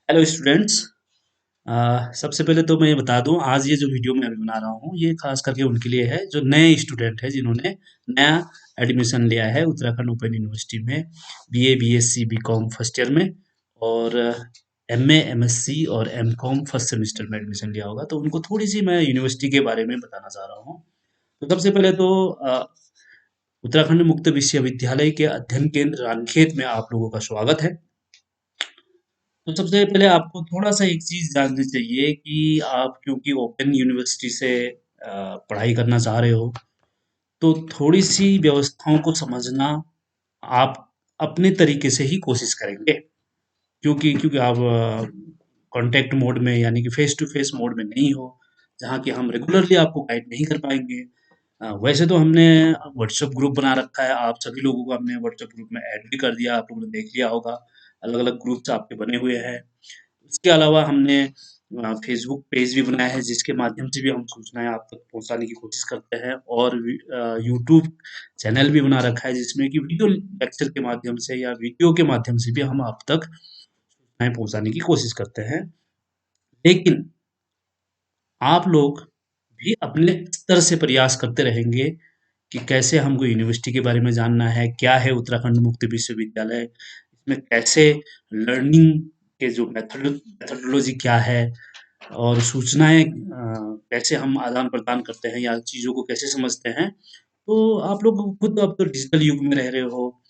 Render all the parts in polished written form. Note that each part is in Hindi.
Hello students. सबसे पहले तो मैं ये बता दूं, आज ये जो वीडियो मैं अभी बना रहा हूँ ये खास करके उनके लिए है जो नए स्टूडेंट है, जिन्होंने नया एडमिशन लिया है उत्तराखंड ओपन यूनिवर्सिटी में BA BSc BCom first year में, और एमए एमएससी और एमकॉम फर्स्ट सेमेस्टर में एडमिशन लिया होगा। तो उनको थोड़ी सी मैं यूनिवर्सिटी के बारे में बताना चाह रहा हूँ। तो सबसे पहले तो उत्तराखंड मुक्त विश्वविद्यालय के अध्ययन केंद्र रानीखेत में आप लोगों का स्वागत है। तो सबसे पहले आपको थोड़ा-सा एक चीज़ जाननी चाहिए कि आप क्योंकि ओपन यूनिवर्सिटी से पढ़ाई करना चाह रहे हो, तो थोड़ी-सी व्यवस्थाओं को समझना आप अपने तरीके से ही कोशिश करेंगे। क्योंकि क्योंकि आप कॉन्टैक्ट मोड में यानी कि फेस टू फेस मोड में नहीं हो, जहाँ कि हम रेगुलरली आपको गाइड नहीं कर पाएँगे। वैसे तो हमने व्हाट्सएप ग्रुप बना रखा है, आप सभी लोगों को हमने व्हाट्सएप ग्रुप में ऐड भी कर दिया, आप लोगों ने देख लिया होगा, अलग-अलग ग्रुप्स आपके बने हुए हैं। उसके अलावा हमने फेसबुक पेज भी बनाया है, जिसके माध्यम से भी हम सूचनाएँ आप तक पहुँचाने की कोशिश करते हैं, और यूट्यूब चैनल भी बना रखा है, जिसमें कि वीडियो लेक्चर के माध्यम से या वीडियो के माध्यम से भी हम आप तक सूचनाएँ पहुँचाने की कोशिश करते हैं। लेकिन आप लोग भी अपने स्तर से प्रयास करते रहेंगे कि कैसे हमको यूनिवर्सिटी के बारे में जानना है, क्या है उत्तराखंड मुक्त विश्वविद्यालय, इसमें कैसे लर्निंग के जो मेथोडोलॉजी क्या है, और सूचनाएँ कैसे हम आदान-प्रदान करते हैं या चीज़ों को कैसे समझते हैं। तो आप लोग खुद अब तो डिजिटल युग में रह रहे हो,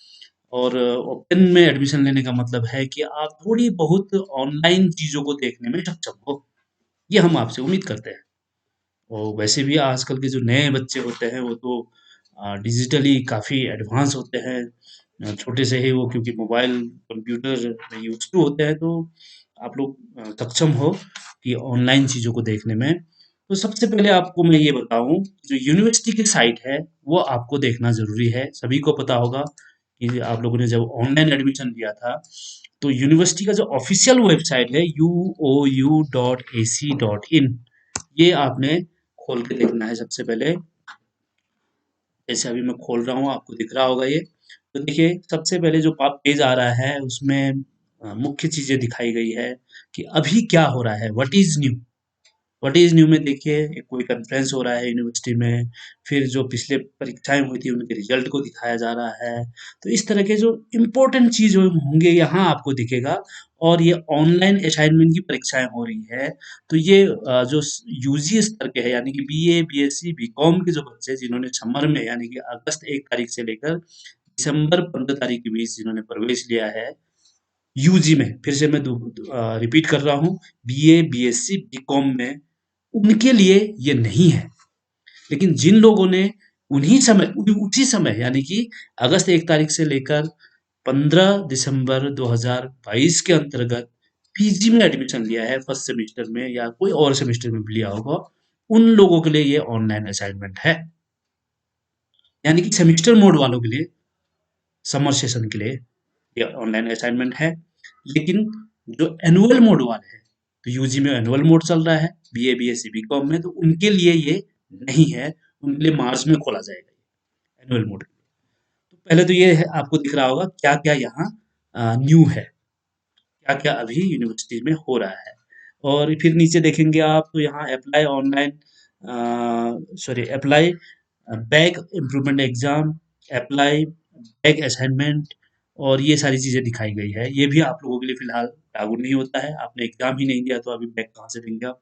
और ओपन में एडमिशन लेने का मतलब है कि आप थोड़ी बहुत ऑनलाइन चीज़ों को देखने में सक्षम हो। ये हम आपसे उम्मीद करते हैं। और वैसे भी आजकल के जो नए बच्चे होते हैं वो तो डिजिटली काफ़ी एडवांस होते हैं। छोटे से ही वो क्योंकि मोबाइल, कंप्यूटर में यूज़ टू होते हैं, तो आप लोग सक्षम हो कि ऑनलाइन चीज़ों को देखने में। तो सबसे पहले आपको मैं ये बताऊँ, जो यूनिवर्सिटी की साइट है, वो आपको देखना ज़रूरी है। सभी को पता होगा कि आप लोगों ने जब ऑनलाइन एडमिशन लिया था, तो यूनिवर्सिटी का जो ऑफ़िशियल वेबसाइट है uou.ac.in, ये आपने खोल के देखना है सबसे पहले। जैसे अभी मैं खोल रहा हूँ, आपको दिख रहा होगा ये। तो देखिए, सबसे पहले जो पेज आ रहा है उसमें मुख्य चीज़ें दिखाई गई है कि अभी क्या हो रहा है, what is new. What is new में देखिए, एक कोई कॉन्फ्रेंस हो रहा है यूनिवर्सिटी में, फिर जो पिछले परीक्षाएँ हुई थी उनके रिजल्ट को दिखाया जा रहा है। तो इस तरह के जो इम्पोर्टेंट चीज़ होंगे यहाँ आपको दिखेगा। और ये ऑनलाइन असाइनमेंट की परीक्षाएँ हो रही है, तो ये जो यूजी स्तर के हैं, यानी कि बीए, बीएससी, बीकॉम के जो बच्चे जिन्होंने समर में यानी कि अगस्त 1 तारीख से लेकर दिसंबर 15 तारीख के बीच जिन्होंने प्रवेश लिया है यूजी में, फिर से मैं रिपीट कर रहा हूँ, बीए, बीएससी, बीकॉम में, उनके लिए ये नहीं है। लेकिन जिन लोगों ने उसी समय यानी कि अगस्त 1 तारीख से लेकर 15 दिसंबर 2022 के अंतर्गत पीजी में एडमिशन लिया है, फर्स्ट सेमेस्टर में या कोई और सेमेस्टर में भी लिया होगा, उन लोगों के लिए ये ऑनलाइन असाइनमेंट है। यानी कि सेमेस्टर मोड वालों के लिए, समर सेशन के लिए ये ऑनलाइन असाइनमेंट है। लेकिन जो एनुअल मोड वाले हैं, तो यूजी में एनुअल मोड चल रहा है, बीए बीएससी बीकॉम में, तो उनके लिए ये नहीं है, उनके लिए मार्च में खोला जाएगा एनुअल मोड। तो पहले तो ये है, आपको दिख रहा होगा क्या क्या यहाँ न्यू है, क्या क्या अभी यूनिवर्सिटी में हो रहा है। और फिर नीचे देखेंगे आप, तो यहाँ apply online, sorry apply back improvement exam, apply back assignment, और ये सारी चीज़ें दिखाई गई है। ये भी आप लोगों के लिए फिलहाल लागू नहीं होता है, आपने एग्जाम ही नहीं दिया तो अभी बैक कहाँ से देंगे आप।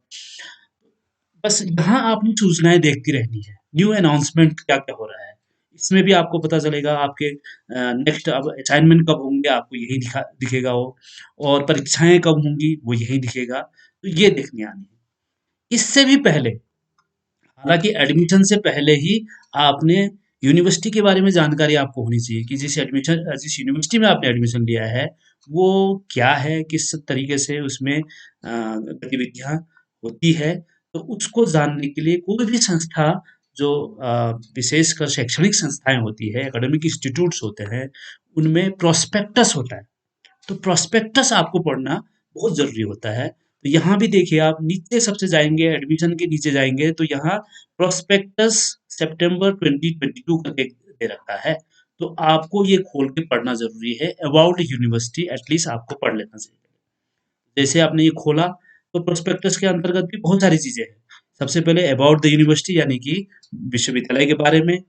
बस यहाँ आपने सूचनाएं देखती रहनी है, न्यू अनाउंसमेंट क्या क्या हो रहा है, इसमें भी आपको पता चलेगा। आपके नेक्स्ट अब असाइनमेंट कब होंगे आपको यही दिखेगा वो, और परीक्षाएं कब होंगी वो यही दिखेगा। तो ये देखने आनी है। इससे भी पहले, हालाँकि एडमिशन से पहले ही आपने यूनिवर्सिटी के बारे में जानकारी आपको होनी चाहिए कि जिस यूनिवर्सिटी में आपने एडमिशन लिया है, वो क्या है, किस तरीके से उसमें गतिविधियाँ होती है। तो उसको जानने के लिए कोई भी संस्था जो विशेषकर शैक्षणिक संस्थाएँ होती है, एकेडमिक इंस्टीट्यूट्स होते हैं, उनमें प्रोस्पेक्टस होता है। तो प्रोस्पेक्टस आपको पढ़ना बहुत ज़रूरी होता है। तो यहाँ भी देखिए, आप नीचे सबसे जाएँगे, एडमिशन के नीचे जाएँगे, तो यहाँ प्रोस्पेक्टस सितंबर 2022 करके दे रखा है। तो आपको ये खोल के पढ़ना ज़रूरी है। अबाउट यूनिवर्सिटी एटलीस्ट आपको पढ़ लेना चाहिए। जैसे आपने ये खोला तो प्रोस्पेक्टस के अंतर्गत भी बहुत सारी चीज़ें हैं। सबसे पहले अबाउट द यूनिवर्सिटी यानी कि विश्वविद्यालय के बारे में,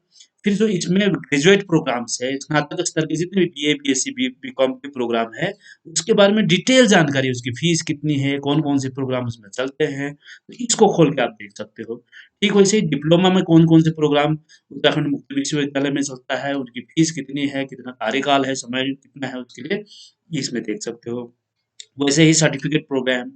फिर जो इसमें ग्रेजुएट प्रोग्राम्स है, स्नातक स्तर के जितने भी बीए, बीएससी, बीकॉम के प्रोग्राम है, उसके बारे में डिटेल जानकारी, उसकी फीस कितनी है, कौन-कौन से प्रोग्राम उसमें चलते हैं, तो इसको खोल के आप देख सकते हो। ठीक वैसे ही डिप्लोमा में कौन-कौन से प्रोग्राम उत्तराखंड मुक्त विश्वविद्यालय में चलता है, उनकी फीस कितनी है, कितना कार्यकाल है, समय कितना है उसके लिए, इसमें देख सकते हो। वैसे ही सर्टिफिकेट प्रोग्राम,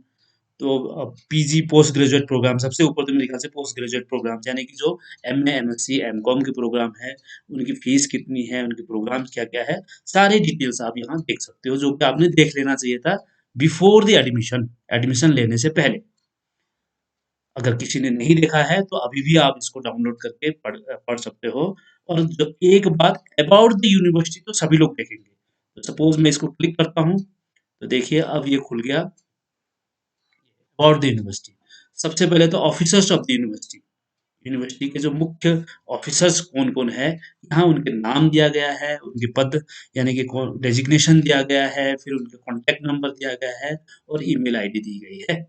तो पीजी पोस्ट ग्रेजुएट प्रोग्राम सबसे ऊपर तो मेरे ख्याल से पोस्ट ग्रेजुएट प्रोग्राम यानी कि जो एमए, एमएससी, एमकॉम के प्रोग्राम है, उनकी फीस कितनी है, उनके प्रोग्राम क्या-क्या है, सारी डिटेल्स आप यहाँ देख सकते हो, जो कि आपने देख लेना चाहिए था बिफोर द एडमिशन, एडमिशन लेने से पहले। अगर किसी ने नहीं देखा है तो अभी भी आप इसको डाउनलोड करके पढ़ सकते हो। और जो एक बात अबाउट द यूनिवर्सिटी तो सभी लोग देखेंगे। तो सपोज़ मैं इसको क्लिक करता हूँ, तो देखिए अब ये खुल गया अबाउट द यूनिवर्सिटी। सबसे पहले तो officers of the university, university के जो मुख्य ऑफिसर्स कौन-कौन है, यहाँ उनके नाम दिया गया है, उनके पद यानी कि कौन डेज़िग्नेशन दिया गया है, फिर उनका कॉन्टैक्ट नंबर दिया गया है और ईमेल आईडी दी गई है।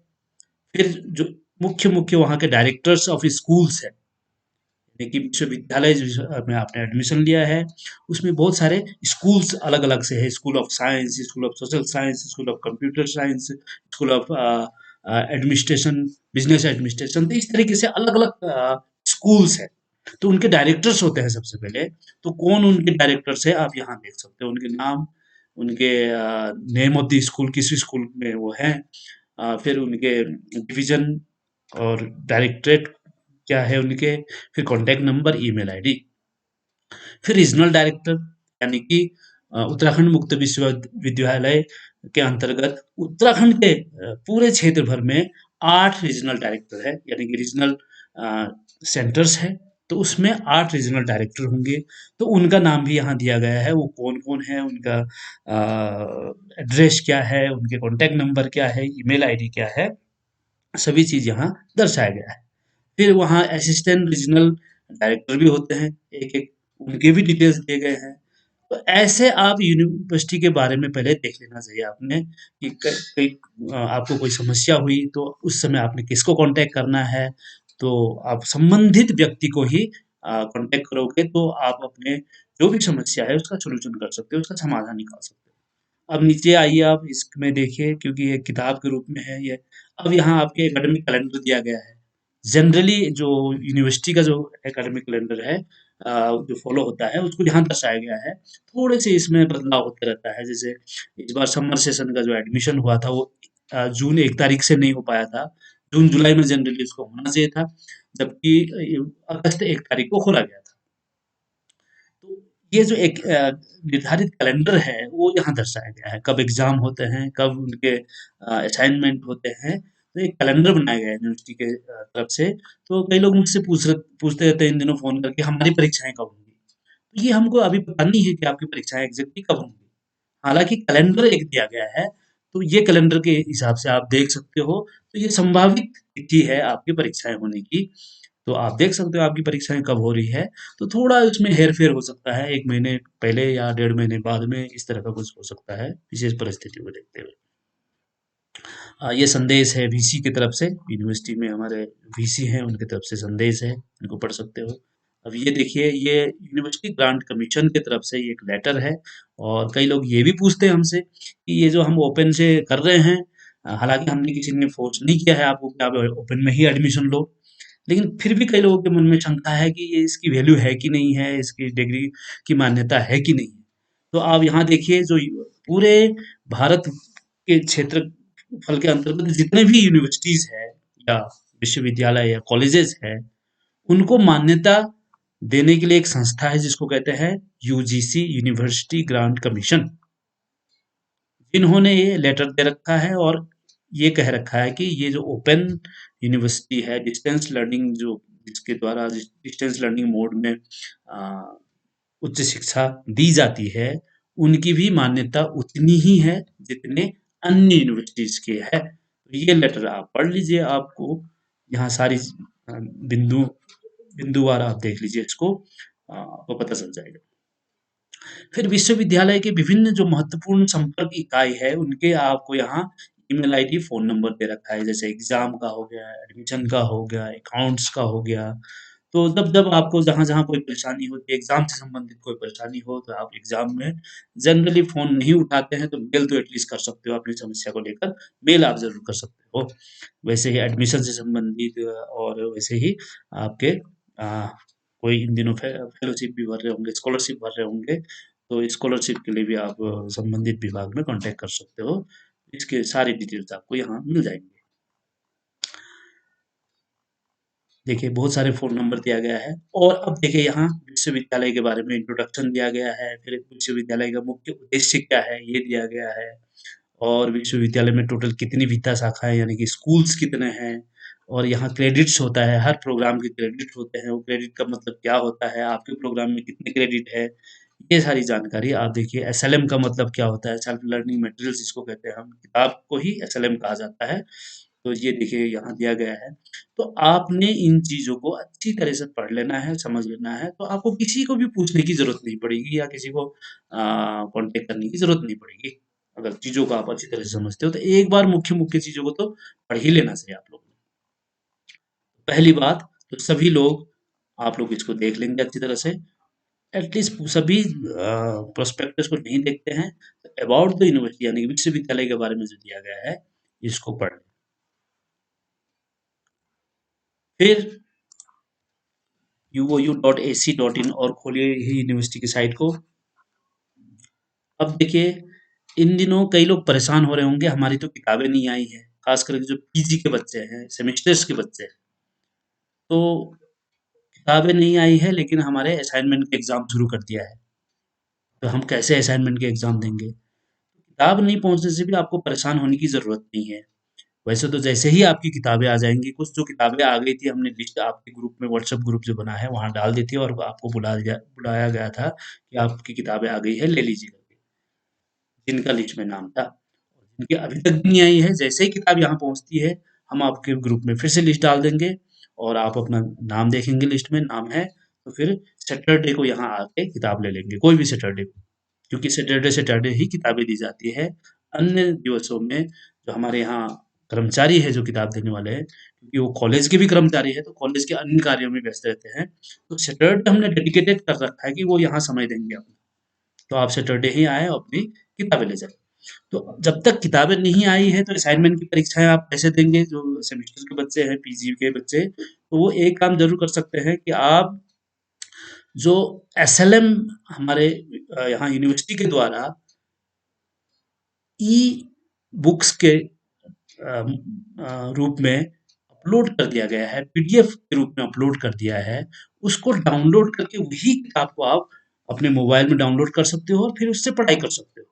फिर जो मुख्य-मुख्य वहाँ के डायरेक्टर्स ऑफ स्कूल्स हैं, यानी कि विश्वविद्यालय में आपने एडमिशन लिया है, उसमें बहुत सारे स्कूल्स अलग-अलग से है, school of science, school of social science, school of computer science, school of administration, business administration, तो इस तरीके से अलग-अलग स्कूल्स हैं। तो उनके डायरेक्टर्स होते हैं सबसे पहले, तो कौन उनके डायरेक्टर्स हैं आप यहाँ देख सकते हो, उनके नाम, उनके नेम ऑफ द स्कूल, किस स्कूल में वो हैं, फिर उनके डिवीज़न और डायरेक्टरेट क्या है उनके, फिर कॉन्टैक्ट नंबर, ईमेल आईडी। फिर रीजनल डायरेक्टर यानी कि उत्तराखंड मुक्त विश्वविद्यालय के अंतर्गत उत्तराखंड के पूरे क्षेत्र भर में 8 रीजनल डायरेक्टर है, यानी कि रीजनल सेंटर्स है, तो उसमें 8 रीजनल डायरेक्टर होंगे। तो उनका नाम भी यहाँ दिया गया है, वो कौन-कौन है, उनका एड्रेस क्या है, उनके कॉन्टैक्ट नंबर क्या है, ईमेल आईडी क्या है, सभी चीज़ यहाँ दर्शाया गया है। फिर वहाँ असिस्टेंट रीजनल डायरेक्टर भी होते हैं, एक-एक, उनके भी डिटेल्स दिए गए हैं। तो ऐसे आप यूनिवर्सिटी के बारे में पहले देख लेना चाहिए आपने कि आपको कोई समस्या हुई तो उस समय आपने किसको कॉन्टैक्ट करना है, तो आप संबंधित व्यक्ति को ही कॉन्टैक्ट करोगे तो आप अपने जो भी समस्या है उसका सॉल्यूशन कर सकते हो, उसका समाधान निकाल सकते हो। अब नीचे आइए आप इसमें देखिए क्योंकि ये किताब के रूप में है ये। अब यहाँ आपके एकेडमिक कैलेंडर दिया गया है। जनरली जो यूनिवर्सिटी का जो एकेडमिक कैलेंडर है जो फॉलो होता है उसको यहाँ दर्शाया गया है। थोड़े से इसमें बदलाव होते रहता है, जैसे इस बार समर सेशन का जो एडमिशन हुआ था वो जून 1 तारीख से नहीं हो पाया था। जून-जुलाई में जनरली उसको होना चाहिए था, जबकि अगस्त 1 तारीख को खोला गया था। तो ये जो एक निर्धारित कैलेंडर है वो यहाँ दर्शाया गया है, कब एग्ज़ाम होते हैं, कब उनके असाइनमेंट होते हैं, तो एक कैलेंडर बनाया गया है यूनिवर्सिटी के तरफ से। तो कई लोग मुझसे पूछते रहते हैं इन दिनों फ़ोन करके हमारी परीक्षाएँ कब होंगी? तो ये हमको अभी पता नहीं है कि आपकी परीक्षाएँ एग्ज़ैक्टली कब होंगी। हालाँकि कैलेंडर एक दिया गया है, तो ये कैलेंडर के हिसाब से आप देख सकते हो, तो ये संभावित तिथि है आपकी परीक्षाएँ होने की। तो आप देख सकते हो आपकी परीक्षाएँ कब हो रही है, तो थोड़ा इसमें हेर-फेर हो सकता है, 1 महीने पहले या डेढ़ महीने बाद में, इस तरह का कुछ हो सकता है, विशेष परिस्थितियों को देखते हुए। ये संदेश है वीसी की तरफ से, यूनिवर्सिटी में हमारे वीसी हैं, उनकी तरफ से संदेश है, इनको पढ़ सकते हो। अब ये देखिए, ये यूनिवर्सिटी ग्रांट कमीशन की तरफ से ये एक लेटर है और कई लोग ये भी पूछते हैं हमसे कि ये जो हम ओपन से कर रहे हैं, हालाँकि हमने किसी ने फ़ोर्स नहीं किया है आपको कि आप ओपन में ही एडमिशन लो। लेकिन फिर भी कई लोगों के मन में शंका है कि ये इसकी वैल्यू है कि नहीं है, इसकी डिग्री की मान्यता है कि नहीं है। तो आप यहाँ देखिए जो पूरे भारत के क्षेत्रफल के अंतर्गत जितने भी यूनिवर्सिटीज़ हैं या विश्वविद्यालय या कॉलेजेस हैं, उनको मान्यता देने के लिए एक संस्था है जिसको कहते हैं यूजीसी, यूनिवर्सिटी ग्रांट कमीशन। जिन्होंने ये लेटर दे रखा है और ये कह रखा है कि ये जो ओपन यूनिवर्सिटी है, डिस्टेंस लर्निंग जो जिसके द्वारा डिस्टेंस लर्निंग मोड में उच्च शिक्षा दी जाती है, उनकी भी मान्यता उतनी ही है जितने अन्य यूनिवर्सिटीज़ की है। तो ये लेटर आप पढ़ लीजिए, आपको यहाँ सारी बिंदु बिंदुवार आप देख लीजिए इसको, आपको पता चल जाएगा। फिर विश्वविद्यालय के विभिन्न जो महत्वपूर्ण संपर्क इकाई है, उनके आपको यहाँ ईमेल आईडी, फ़ोन नंबर दे रखा है, जैसे एग्ज़ाम का हो गया, एडमिशन का हो गया, अकाउंट्स का हो गया। तो जब-जब आपको जहाँ-जहाँ कोई परेशानी होती है, एग्ज़ाम से संबंधित कोई परेशानी हो, तो आप एग्ज़ाम में जनरली फ़ोन नहीं उठाते हैं, तो मेल तो एटलीस्ट कर सकते हो अपनी समस्या को लेकर, मेल आप ज़रूर कर सकते हो। वैसे ही एडमिशन से संबंधित और वैसे ही आपके कोई इन दिनों फेलोशिप भी भर रहे होंगे, स्कॉलरशिप भर रहे होंगे, तो स्कॉलरशिप के लिए भी आप संबंधित विभाग में कॉन्टैक्ट कर सकते हो। इसके सारी डिटेल्स आपको यहाँ मिल जाएँगी। देखिए, बहुत सारे फ़ोन नंबर दिया गया है और अब देखिए यहाँ विश्वविद्यालय के बारे में इंट्रोडक्शन दिया गया है, फिर विश्वविद्यालय का मुख्य उद्देश्य क्या है, ये दिया गया है और विश्वविद्यालय में टोटल कितनी विद्या शाखाएँ यानी कि स्कूल्स कितने हैं और यहाँ क्रेडिट्स होता है, हर प्रोग्राम के क्रेडिट होते हैं, वो क्रेडिट का मतलब क्या होता है, आपके प्रोग्राम में कितने क्रेडिट है, ये सारी जानकारी आप देखिए। एसएलएम का मतलब क्या होता है, सेल्फ लर्निंग मटेरियल्स जिसको कहते हैं हम, किताब को ही एसएलएम कहा जाता है। तो ये देखिए यहाँ दिया गया है। तो आपने इन चीज़ों को अच्छी तरह से पढ़ लेना है, समझ लेना है, तो आपको किसी को भी पूछने की ज़रूरत नहीं पड़ेगी या किसी को कॉन्टैक्ट करने की ज़रूरत नहीं पड़ेगी। अगर चीज़ों को आप अच्छी तरह से समझते हो, तो एक बार मुख्य-मुख्य चीज़ों को तो पढ़ ही लेना चाहिए आप लोगों को। पहली बात, तो सभी लोग आप लोग इसको देख लेंगे अच्छी तरह से, एटलीस्ट सभी प्रोस्पेक्टस को नहीं देखते हैं, तो अबाउट द यूनिवर्सिटी यानी कि विश्वविद्यालय के बारे में जो दिया गया है, इसको पढ़ लें। फिर uou.ac.in और खोलिए ही यूनिवर्सिटी की साइट को। अब देखिए, इन दिनों कई लोग परेशान हो रहे होंगे, हमारी तो किताबें नहीं आई हैं, खास करके जो पीजी के बच्चे हैं, सेमेस्टर्स के बच्चे हैं, तो किताबें नहीं आई है लेकिन हमारे असाइनमेंट के एग्ज़ाम शुरू कर दिया है, तो हम कैसे असाइनमेंट के एग्ज़ाम देंगे? किताब नहीं पहुँचने से भी आपको परेशान होने की ज़रूरत नहीं है। वैसे तो जैसे ही आपकी किताबें आ जाएँगी, कुछ जो किताबें आ गई थी हमने लिस्ट आपके ग्रुप में, व्हाट्सएप ग्रुप जो बना है वहाँ डाल दी थी और आपको बुलाया गया था कि आपकी किताबें आ गई है, ले लीजिए करके, जिनका लिस्ट में नाम था। जिनकी अभी तक भी नहीं आई है, जैसे ही किताब यहाँ पहुँचती है, हम आपके ग्रुप में फिर से लिस्ट डाल देंगे और आप अपना नाम देखेंगे, लिस्ट में नाम है, तो फिर सैटरडे को यहाँ आके किताब ले लेंगे, कोई भी सैटरडे को। क्योंकि सैटरडे सैटरडे ही किताबें दी जाती है। अन्य दिवसों में जो हमारे यहाँ कर्मचारी है जो किताब देने वाले हैं, क्योंकि वो कॉलेज के भी कर्मचारी हैं, तो कॉलेज के अन्य कार्यों में व्यस्त रहते हैं, तो सैटरडे हमने डेडिकेटेड कर रखा है कि वो यहाँ समय देंगे अपना। तो आप सैटरडे ही आएँ और अपनी किताबें ले जाएँ। तो जब तक किताबें नहीं आई हैं, तो असाइनमेंट की परीक्षाएँ आप कैसे देंगे? जो सेमेस्टर के बच्चे हैं, पीजी के बच्चे, तो वो एक काम ज़रूर कर सकते हैं कि आप जो एसएलएम हमारे यहाँ यूनिवर्सिटी के द्वारा ई बुक्स के रूप में अपलोड कर दिया गया है, पीडीएफ के रूप में अपलोड कर दिया है, उसको डाउनलोड करके वही किताब को आप अपने मोबाइल में डाउनलोड कर सकते हो और फिर उससे पढ़ाई कर सकते हो।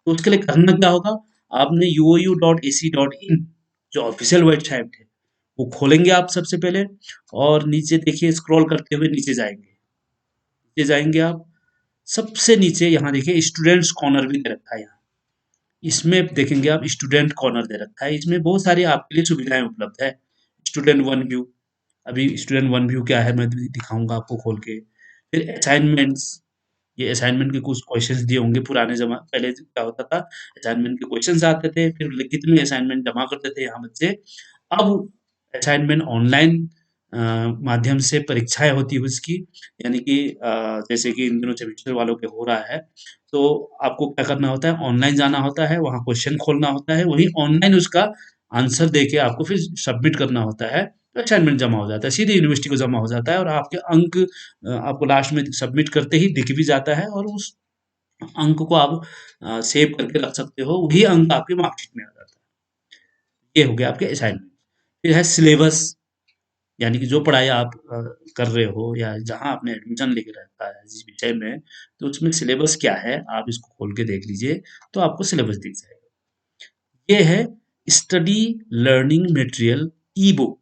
तो उसके लिए करना क्या होगा, आपने uou.ac.in जो ऑफिशियल वेबसाइट है, वो खोलेंगे आप सबसे पहले और नीचे देखिए स्क्रॉल करते हुए नीचे जाएँगे। नीचे जाएँगे आप, सबसे नीचे यहाँ देखिए स्टूडेंट्स कॉर्नर भी दे रखा है यहाँ। इसमें देखेंगे आप स्टूडेंट कॉर्नर दे रखा है, इसमें बहुत सारी आपके लिए सुविधाएँ उपलब्ध है। स्टूडेंट वन व्यू, अभी स्टूडेंट वन व्यू क्या है मैं दिखाऊँगा आपको खोल के। फिर असाइनमेंट्स, ये असाइनमेंट के कुछ क्वेश्चंस दिए होंगे पुराने पहले क्या होता था, असाइनमेंट के क्वेश्चंस आते थे, फिर लिखित में असाइनमेंट जमा करते थे यहाँ बच्चे। अब असाइनमेंट ऑनलाइन माध्यम से परीक्षाएँ होती है उसकी, यानी कि जैसे कि इन दिनों सेमेस्टर वालों के हो रहा है, तो आपको क्या करना होता है, ऑनलाइन जाना होता है, वहाँ क्वेश्चन खोलना होता है, वहीं ऑनलाइन उसका आंसर देके आपको फिर सबमिट करना होता है, तो असाइनमेंट जमा हो जाता है, सीधे यूनिवर्सिटी को जमा हो जाता है और आपके अंक आपको लास्ट में सबमिट करते ही दिख भी जाता है और उस अंक को आप सेव करके रख सकते हो, वही अंक आपके मार्कशीट में आ जाता है। ये हो गया आपके असाइनमेंट। फिर है सिलेबस, यानी कि जो पढ़ाई आप कर रहे हो या जहाँ आपने एडमिशन लेके रखा है जिस विषय में, तो उसमें सिलेबस क्या है, आप इसको खोल के देख लीजिए, तो आपको सिलेबस दिख जाएगा। ये है स्टडी लर्निंग मटेरियल ई बुक।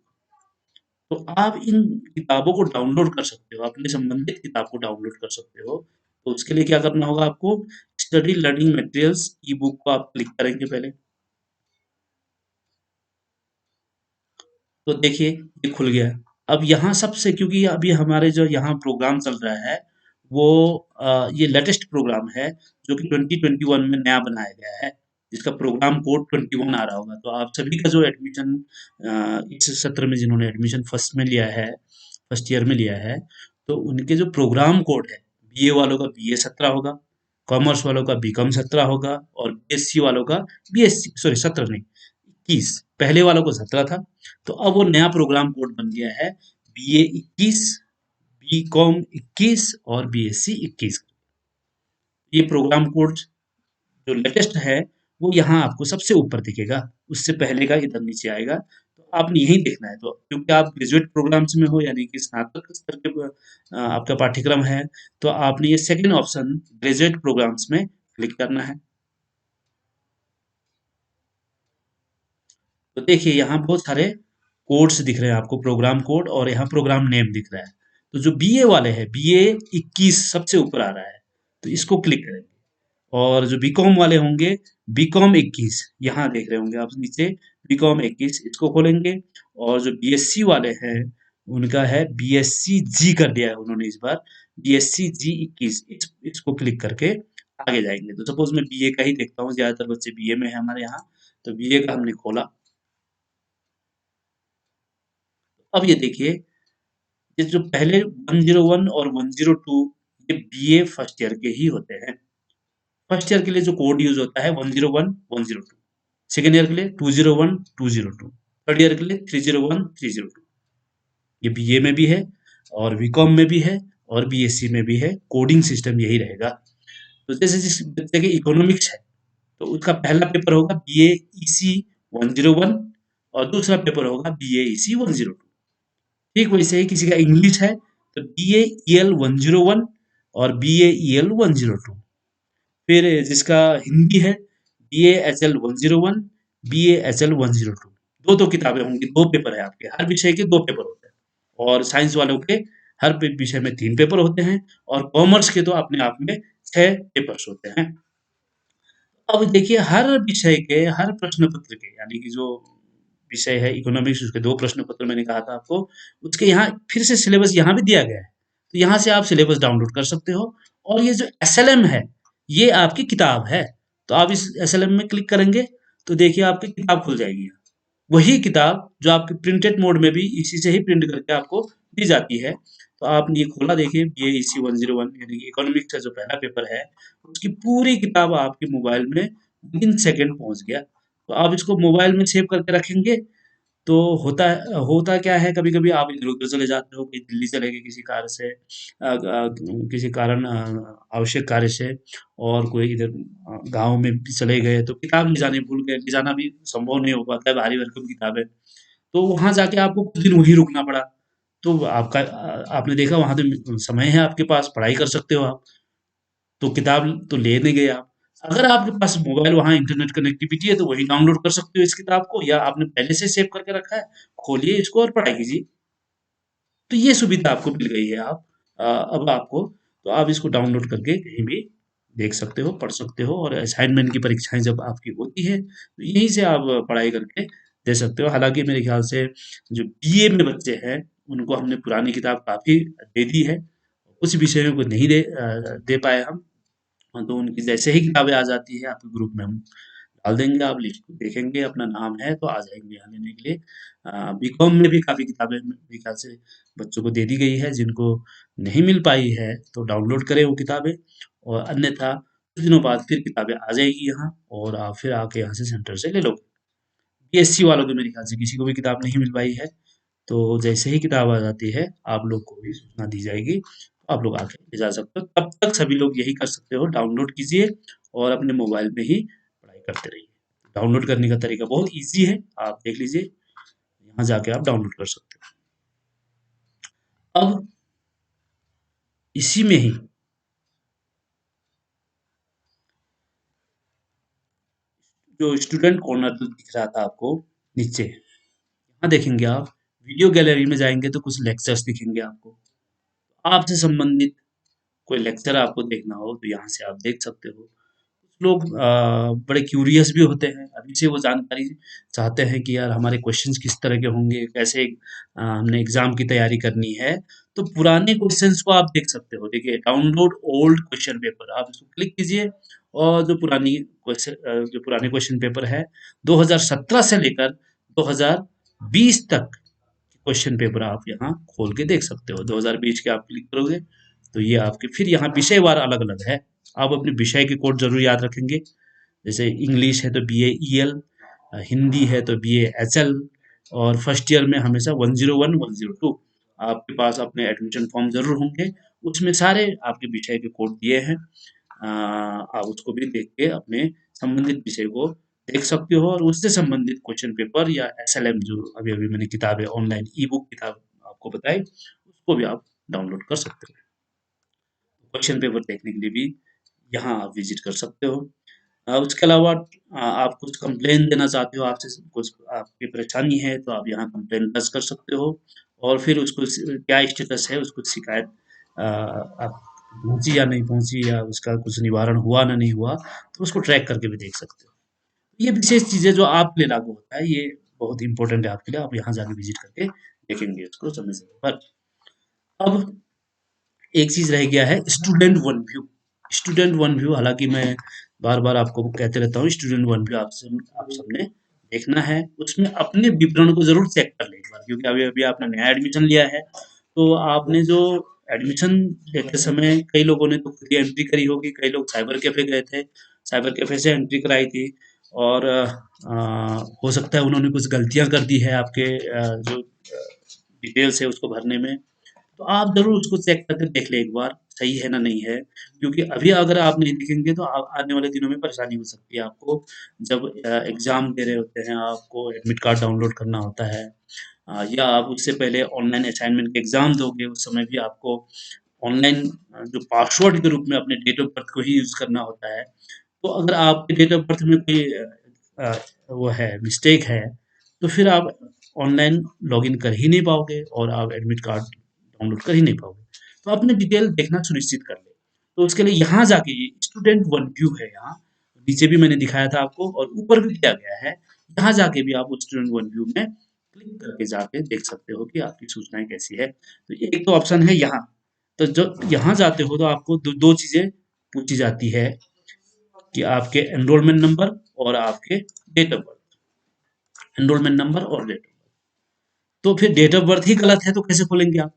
तो आप इन किताबों को डाउनलोड कर सकते हो, अपने संबंधित किताब को डाउनलोड कर सकते हो। तो उसके लिए क्या करना होगा आपको, स्टडी लर्निंग मटेरियल्स ई बुक को आप क्लिक करेंगे पहले। तो देखिए ये खुल गया। अब यहाँ सबसे, क्योंकि अभी हमारे जो यहाँ प्रोग्राम चल रहा है वो ये लेटेस्ट प्रोग्राम है जो कि 2021 में नया बनाया गया है, जिसका प्रोग्राम कोड 21 आ रहा होगा। तो आप सभी का जो एडमिशन इस सत्र में जिन्होंने एडमिशन फर्स्ट में लिया है, फर्स्ट ईयर में लिया है, तो उनके जो प्रोग्राम कोड है, बीए वालों का बीए 17 होगा, कॉमर्स वालों का बीकॉम 17 होगा और बीएससी वालों का बीएससी सॉरी 17 नहीं 21, पहले वालों को 17 था। तो अब वो नया प्रोग्राम कोड बन गया है बीए 21, बीकॉम 21 और बीएससी 21। ये प्रोग्राम कोड जो लेटेस्ट है वो यहाँ आपको सबसे ऊपर दिखेगा, उससे पहले का इधर नीचे आएगा। तो आपने यही देखना है, तो क्योंकि आप ग्रेजुएट प्रोग्राम्स में हो यानी कि स्नातक स्तर के आपका पाठ्यक्रम है, तो आपने ये सेकंड ऑप्शन ग्रेजुएट प्रोग्राम्स में क्लिक करना है। तो देखिए यहाँ बहुत सारे कोड्स दिख रहे हैं आपको, प्रोग्राम कोड और यहाँ प्रोग्राम नेम दिख रहा है। तो जो बीए वाले हैं, बीए 21 सबसे ऊपर आ रहा है, तो इसको क्लिक करेंगे। और जो बीकॉम वाले होंगे, बीकॉम 21 यहाँ देख रहे होंगे आप नीचे, बीकॉम 21 इसको खोलेंगे। और जो बीएससी वाले हैं उनका है बीएससी जी कर दिया है उन्होंने इस बार, बीएससी जी 21 इसको क्लिक करके आगे जाएंगे। तो सपोज मैं बीए का ही देखता हूँ, ज्यादातर बच्चे बीए में है हमारे यहाँ, तो बीए का हमने खोला। अब ये देखिए, ये जो पहले 101 और 102 ये बीए फर्स्ट ईयर के ही होते हैं। फर्स्ट ईयर के लिए जो कोड यूज होता है 101 102, सेकेंड ईयर के लिए 201 202, थर्ड ईयर के लिए 301 302। ये बीए में भी है और बीकॉम में भी है और बीएससी में भी है, कोडिंग सिस्टम यही रहेगा। तो जैसे जिस बच्चे के इकोनॉमिक्स है तो उसका पहला पेपर होगा बीए ईसी 101 और दूसरा पेपर होगा बीए ईसी 102। ठीक वैसे ही किसी का इंग्लिश है तो बीए ईएल 101 और बीए ईएल 102। फिर जिसका हिंदी है बीए एचएल 101, बीए एचएल 102। दो दो किताबें होंगी, दो पेपर है आपके, हर विषय के दो पेपर होते हैं। और साइंस वालों के हर विषय में 3 पेपर होते हैं और कॉमर्स के तो अपने आप में 6 पेपर्स होते हैं। अब देखिए हर विषय के हर प्रश्न पत्र के यानी कि जो विषय है इकोनॉमिक्स उसके 2 प्रश्न पत्र मैंने कहा था आपको, उसके यहाँ फिर से सिलेबस यहाँ भी दिया गया है। तो यहाँ से आप सिलेबस डाउनलोड कर सकते हो। और ये जो एसएलएम है, ये आपकी किताब है। तो आप इस एसएलएम में क्लिक करेंगे तो देखिए आपकी किताब खुल जाएगी। वही किताब जो आपके प्रिंटेड मोड में भी इसी से ही प्रिंट करके आपको दी जाती है। तो आपने ये खोला, देखिए बीए ईसी 101 यानी कि इकोनॉमिक्स का जो पहला पेपर है, उसकी पूरी किताब आपके मोबाइल में विदिन सेकंड पहुंच गया। तो आप इसको मोबाइल में सेव करके रखेंगे तो होता क्या है, कभी-कभी आप इधर-उधर चले जाते हो, कहीं दिल्ली चले गए किसी कार्य से किसी कारण आवश्यक कार्य से, और कोई इधर गाँव में भी चले गए तो किताब ले जानी भूल गए, ले जाना भी संभव नहीं हो पाता है, भारी भरकम किताब है। तो वहाँ जाके आपको कुछ दिन वहीं रुकना पड़ा। तो आपका आपने देखा वहाँ तो समय है आपके पास, पढ़ाई कर सकते हो आप। तो किताब तो ले नहीं गए आप। अगर आपके पास मोबाइल वहाँ इंटरनेट कनेक्टिविटी है तो वहीं डाउनलोड कर सकते हो इस किताब को, या आपने पहले से सेव करके रखा है, खोलिए इसको और पढ़ाई कीजिए। तो ये सुविधा आपको मिल गई है। अब आपको तो आप इसको डाउनलोड करके कहीं भी देख सकते हो, पढ़ सकते हो, और असाइनमेंट की परीक्षाएँ जब आपकी होती है, तो यहीं से आप पढ़ाई करके दे सकते हो। हालाँकि मेरे ख्याल से जो बीए में बच्चे हैं, उनको हमने पुरानी किताब काफ़ी दे दी है। कुछ विषयों को नहीं दे पाए हम। हाँ, तो उनकी जैसे ही किताबें आ जाती है आपके ग्रुप में हम डाल देंगे, आप लिस्ट को देखेंगे, अपना नाम है तो आ जाएँगे यहाँ लेने के लिए। बीकॉम में भी काफ़ी किताबें मेरे ख्याल से बच्चों को दे दी गई है, जिनको नहीं मिल पाई है तो डाउनलोड करें वो किताबें, और अन्यथा कुछ दिनों बाद फिर किताबें आ जाएगी यहाँ और आप फिर आके यहाँ से सेंटर से ले लोगे। बीएससी वालों को मेरे ख्याल से किसी को भी किताब नहीं मिल पाई है, तो जैसे ही किताब आ जाती है आप लोग को भी सूचना दी जाएगी, तो आप लोग आके ले जा सकते हो। तब तक सभी लोग यही कर सकते हो, डाउनलोड कीजिए और अपने मोबाइल में ही पढ़ाई करते रहिए। डाउनलोड करने का तरीका बहुत ईज़ी है, आप देख लीजिए, यहाँ जाके आप डाउनलोड कर सकते हो। अब इसी में ही जो स्टूडेंट कॉर्नर जो दिख रहा था आपको नीचे, यहाँ देखेंगे आप, वीडियो गैलरी में जाएँगे तो कुछ लेक्चर्स दिखेंगे आपको। आपसे संबंधित कोई लेक्चर आपको देखना हो तो यहाँ से आप देख सकते हो। कुछ लोग बड़े क्यूरियस भी होते हैं, अभी से वो जानकारी चाहते हैं कि यार हमारे क्वेश्चंस किस तरह के होंगे, कैसे हमने एग्ज़ाम की तैयारी करनी है। तो पुराने क्वेश्चंस को आप देख सकते हो। देखिए डाउनलोड ओल्ड क्वेश्चन पेपर, आप इसको क्लिक कीजिए और जो पुराने क्वेश्चन पेपर है 2017 से लेकर 2020 तक क्वेश्चन पेपर आप यहाँ खोल के देख सकते हो। 2020 के आप क्लिक करोगे तो ये आपके फिर यहाँ विषयवार अलग अलग है। आप अपने विषय के कोड जरूर याद रखेंगे। जैसे इंग्लिश है तो BA EL, हिंदी है तो BA HL, और फर्स्ट ईयर में हमेशा 101 102 आपके पास अपने एडमिशन फॉर्म जरूर होंगे। उसमें सारे आपके विषय के कोड दिए हैं। आप उसको भी देख के अपने संबंधित विषय को देख सकते हो और उससे संबंधित क्वेश्चन पेपर या SLM जो अभी अभी मैंने किताबें ऑनलाइन ई बुक किताब आपको बताई उसको भी आप डाउनलोड कर सकते हो। क्वेश्चन पेपर देखने के लिए भी यहाँ आप विजिट कर सकते हो। उसके अलावा आप कुछ कंप्लेन देना चाहते हो, आपसे कुछ आपकी परेशानी है तो आप यहाँ कंप्लेन दर्ज कर सकते हो और फिर उसको क्या स्टेटस है उसको शिकायत आप पहुंची या नहीं पहुंची या उसका कुछ निवारण हुआ ना नहीं हुआ तो उसको ट्रैक करके भी देख सकते हो। ये विशेष चीजें जो आपके लिए लागू होता है ये बहुत इंपॉर्टेंट है आपके लिए। आप यहाँ जाके विजिट करके देखेंगे उसको समय समय पर। अब एक चीज रह गया है student one view. Student one view हालांकि मैं बार बार आपको कहते रहता हूँ स्टूडेंट वन व्यू आप सबने देखना है। उसमें अपने विवरण को जरूर चेक कर ले एक बार, क्योंकि अभी अभी आपने नया एडमिशन लिया है तो आपने जो एडमिशन लेते समय कई लोगों ने तो खुद ही एंट्री करी होगी, कई लोग साइबर कैफे गए थे, साइबर कैफे से एंट्री कराई थी और हो सकता है उन्होंने कुछ गलतियां कर दी है आपके जो डिटेल्स है उसको भरने में। तो आप ज़रूर उसको चेक करके देख लें एक बार, सही है ना नहीं है। क्योंकि अभी अगर आप नहीं लिखेंगे तो आने वाले दिनों में परेशानी हो सकती है आपको। जब एग्ज़ाम दे रहे होते हैं, आपको एडमिट कार्ड डाउनलोड करना होता है, या आप उससे पहले ऑनलाइन असाइनमेंट के एग्ज़ाम दोगे, उस समय भी आपको ऑनलाइन जो पासवर्ड के रूप में अपने डेट ऑफ बर्थ को ही यूज़ करना होता है। तो अगर आपके डेट ऑफ बर्थ में कोई अ, वो है मिस्टेक है, तो फिर आप ऑनलाइन लॉगिन कर ही नहीं पाओगे और आप एडमिट कार्ड डाउनलोड कर ही नहीं पाओगे। तो अपने डिटेल देखना सुनिश्चित कर लें। तो उसके लिए यहाँ जाके ये स्टूडेंट वन व्यू है यहाँ, नीचे भी मैंने दिखाया था आपको और ऊपर भी दिया गया है। यहाँ जाके भी आप स्टूडेंट वन व्यू में क्लिक करके जाके देख सकते हो कि आपकी सूचनाएँ कैसी है। तो एक तो ऑप्शन है यहाँ, तो जब यहाँ जाते हो तो आपको दो चीज़ें पूछी जाती है कि आपके एनरोलमेंट नंबर और आपके date of birth. Enrolment number और डेट ऑफ बर्थ, तो फिर डेट ऑफ बर्थ ही गलत है तो कैसे खोलेंगे आप?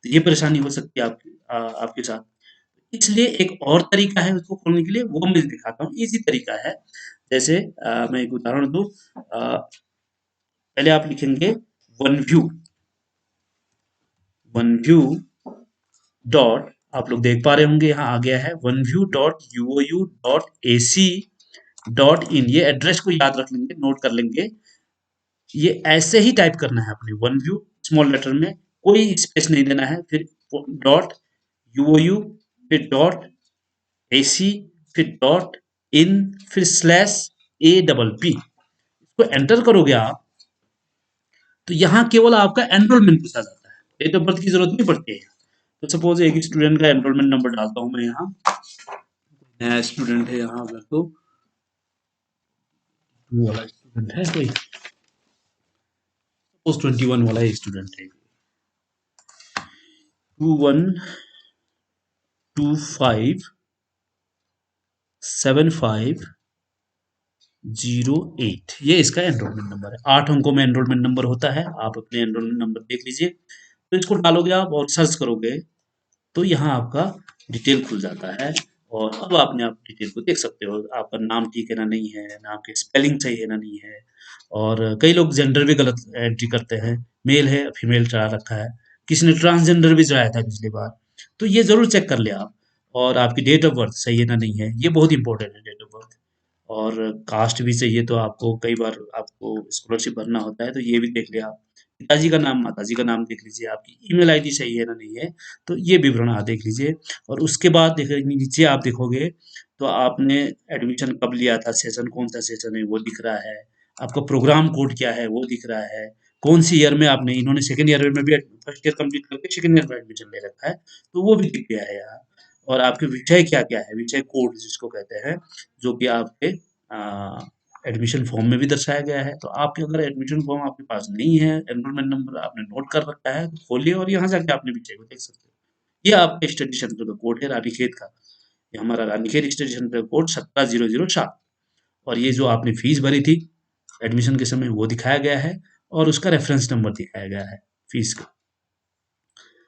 तो ये परेशानी हो सकती है आपके साथ। इसलिए एक और तरीका है उसको खोलने के लिए, वो मैं दिखाता हूँ, ईज़ी तरीका है। जैसे मैं एक उदाहरण दूँ, पहले आप लिखेंगे OneView, OneView डॉट, आप लोग देख पा रहे होंगे यहाँ आ गया है oneView.uou.ac.in। ये एड्रेस को याद रख लेंगे, नोट कर लेंगे। ये ऐसे ही टाइप करना है अपने OneView स्मॉल लेटर में, कोई स्पेस नहीं देना है, फिर डॉट UOU, फिर डॉट AC, फिर डॉट इन, फिर स्लैश APP। इसको एंटर करोगे आप तो यहाँ केवल आपका एनरोलमेंट पूछा जाता है, डेट ऑफ बर्थ की जरूरत नहीं पड़ती है। तो सपोज एक स्टूडेंट का एनरोलमेंट नंबर डालता हूँ मैं यहाँ, नया स्टूडेंट है यहाँ, अगर तो टू वाला स्टूडेंट है कोई, सपोज 21 वाला स्टूडेंट है, 21257508, ये इसका एनरोलमेंट नंबर है। 8 अंकों में एनरोलमेंट नंबर होता है, आप अपने एनरोलमेंट नंबर देख लीजिए। तो इसको डालोगे आप और सर्च करोगे तो यहाँ आपका डिटेल खुल जाता है और अब आपने आप डिटेल को देख सकते हो। आपका नाम ठीक है ना नहीं है, नाम की स्पेलिंग सही है ना नहीं है, और कई लोग जेंडर भी गलत एंट्री करते हैं, मेल है फीमेल चढ़ा रखा है, किसी ने ट्रांसजेंडर भी चढ़ाया था पिछली बार। तो ये ज़रूर चेक कर ले आप, और आपकी डेट ऑफ बर्थ सही है ना नहीं है, ये बहुत इंपॉर्टेंट है डेट ऑफ बर्थ। और कास्ट भी चाहिए, तो आपको कई बार आपको स्कॉलरशिप भरना होता है तो ये भी देख लिया आप। पिताजी का नाम, माताजी का नाम देख लीजिए, आपकी ईमेल आईडी सही है ना नहीं है, तो ये विवरण आप देख लीजिए। और उसके बाद नीचे आप देखोगे तो आपने एडमिशन कब लिया था, सेशन कौन सा सेशन है वो दिख रहा है, आपका प्रोग्राम कोड क्या है वो दिख रहा है, कौन सी ईयर में आपने, इन्होंने सेकंड ईयर में भी फर्स्ट ईयर कंप्लीट करके सेकंड ईयर में एडमिशन ले रखा है तो वो भी दिख गया है यहाँ। और आपके विषय क्या क्या है, विषय कोड जिसको कहते हैं, जो कि आपके एडमिशन फॉर्म में भी दर्शाया गया है। तो आपके अगर एडमिशन फॉर्म आपके पास नहीं है, एनरोलमेंट नंबर आपने नोट कर रखा है, तो खोलिए और यहाँ जाके अपने विषय को देख सकते हो। ये आपके स्टडी सेंटर का कोड है रानीखेत का। ये हमारा रानीखेत स्टेशन का कोड 17007 और ये जो आपने फीस भरी थी एडमिशन के समय वो दिखाया गया है और उसका रेफरेंस नंबर दिखाया गया है फीस का।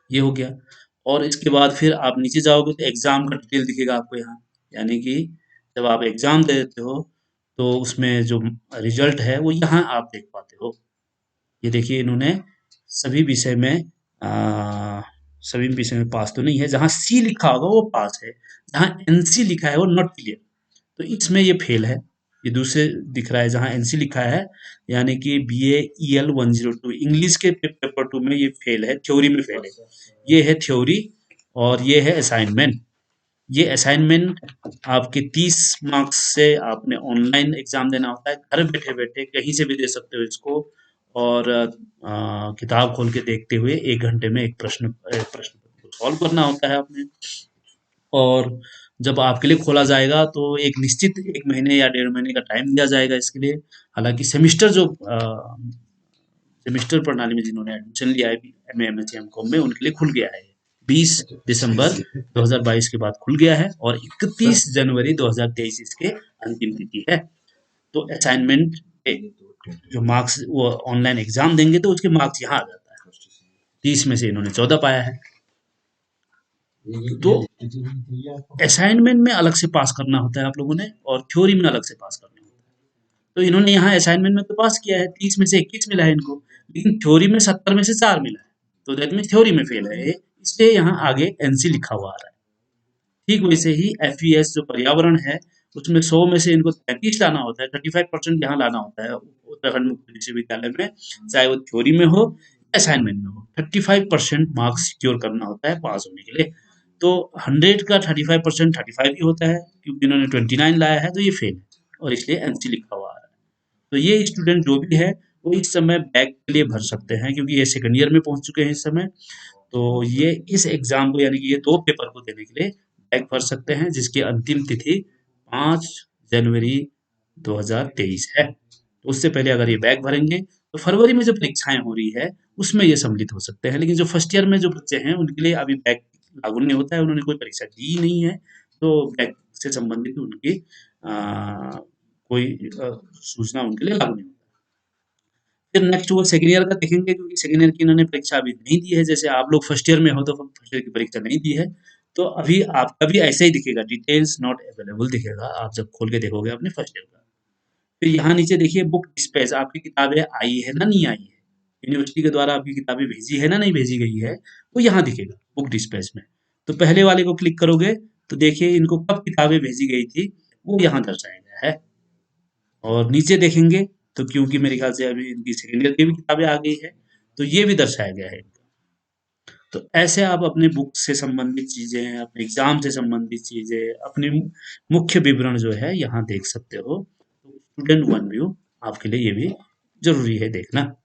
ये हो गया और इसके बाद फिर आप नीचे जाओगे तो एग्ज़ाम का डिटेल दिखेगा आपको यहाँ। यानी कि जब आप एग्ज़ाम देते हो तो उसमें जो रिज़ल्ट है वो यहाँ आप देख पाते हो। ये देखिए इन्होंने सभी विषय में सभी विषय में पास तो नहीं है, जहाँ सी लिखा होगा वो पास है, जहाँ एनसी लिखा है वो नॉट क्लियर, तो इसमें ये फेल है। ये दूसरे दिख रहा है जहाँ एनसी लिखा है, यानी कि BAEL 102 इंग्लिश के पेपर 2 में ये फेल है, थ्योरी में फेल है। ये है थ्योरी और ये है असाइनमेंट। ये असाइनमेंट आपके 30 मार्क्स से आपने ऑनलाइन एग्जाम देना होता है, घर बैठे-बैठे कहीं से भी दे सकते हो इसको और किताब खोल के देखते हुए 1 घंटे में एक प्रश्न को सॉल्व करना होता है आपने। और जब आपके लिए खोला जाएगा तो एक निश्चित 1 महीने या 1.5 महीने का टाइम दिया जाएगा इसके लिए। हालाँकि सेमेस्टर प्रणाली में जिन्होंने एडमिशन लिया है एमए, एमएससी, एमकॉम में उनके लिए खुल गया है। 20 दिसंबर 2022 के बाद खुल गया है और 31 जनवरी 2023 इसके अंतिम तिथि है। तो असाइनमेंट के जो मार्क्स वो ऑनलाइन एग्जाम देंगे तो उसके मार्क्स यहाँ आ जाता है। 30 में से इन्होंने 14 पाया है। तो असाइनमेंट में अलग से पास करना होता है आप लोगों ने और थ्योरी में अलग से पास करना होता है। तो इन्होंने यहाँ असाइनमेंट में तो पास किया है, 30 में से 21 मिला है इनको, लेकिन थ्योरी में 70 में से 4 मिला है, तो दैट मीन्स थ्योरी में फेल है ये, इसलिए यहाँ आगे एनसी लिखा हुआ आ रहा है। ठीक वैसे ही FES जो पर्यावरण है उसमें 100 में से इनको 33 लाना होता है, 35% यहाँ लाना होता है उत्तराखंड मुक्त विश्वविद्यालय में, चाहे वो थ्योरी में हो असाइनमेंट में हो, 35% मार्क्स सिक्योर करना होता है पास होने के लिए। तो 100 का 35% 35 ही होता है, क्योंकि इन्होंने 29 लाया है तो ये फेल है और इसलिए एनसी लिखा हुआ आ रहा है। तो ये स्टूडेंट जो भी है वो इस समय बैक के लिए भर सकते हैं, क्योंकि ये सेकंड ईयर में पहुंच चुके हैं इस समय। तो ये इस एग्जाम को यानी कि ये 2 पेपर को देने के लिए बैक भर सकते हैं, जिसकी अंतिम तिथि 5 जनवरी 2023 है। तो उससे पहले अगर ये बैक भरेंगे तो फरवरी में जो परीक्षाएं हो रही है उसमें ये सम्मिलित हो सकते हैं। लेकिन जो फर्स्ट ईयर में जो बच्चे हैं उनके लिए अभी बैक लागू नहीं होता है, उन्होंने कोई परीक्षा दी ही नहीं है, तो बैक से संबंधित उनकी कोई सूचना उनके लिए लागू नहीं होती। फिर नेक्स्ट वो सेकंड ईयर का देखेंगे, क्योंकि सेकंड ईयर की इन्होंने परीक्षा अभी नहीं दी है। जैसे आप लोग फर्स्ट ईयर में हो तो फर्स्ट ईयर की परीक्षा नहीं दी है, तो अभी आपका भी ऐसे ही दिखेगा, डिटेल्स नॉट अवेलेबल दिखेगा आप जब खोल के देखोगे अपने फर्स्ट ईयर का। फिर यहाँ नीचे देखिए बुक डिस्पैच, आपकी किताबें आई है ना नहीं आई है, यूनिवर्सिटी के द्वारा आपकी किताबें भेजी है ना नहीं भेजी गई है, वो यहाँ दिखेगा बुक डिस्पैच में। तो पहले वाले को क्लिक करोगे तो देखिए इनको कब किताबें भेजी गई थी वो यहाँ दर्शाया गया है। और नीचे देखेंगे तो क्योंकि मेरे ख्याल से अभी इनकी सेकेंड ईयर की भी किताबें आ गई है तो ये भी दर्शाया गया है इनका। तो ऐसे आप अपने बुक से संबंधित चीजें, अपने एग्जाम से संबंधित चीजें, अपने मुख्य विवरण जो है यहाँ देख सकते हो। तो स्टूडेंट वन व्यू आपके लिए ये भी जरूरी है देखना।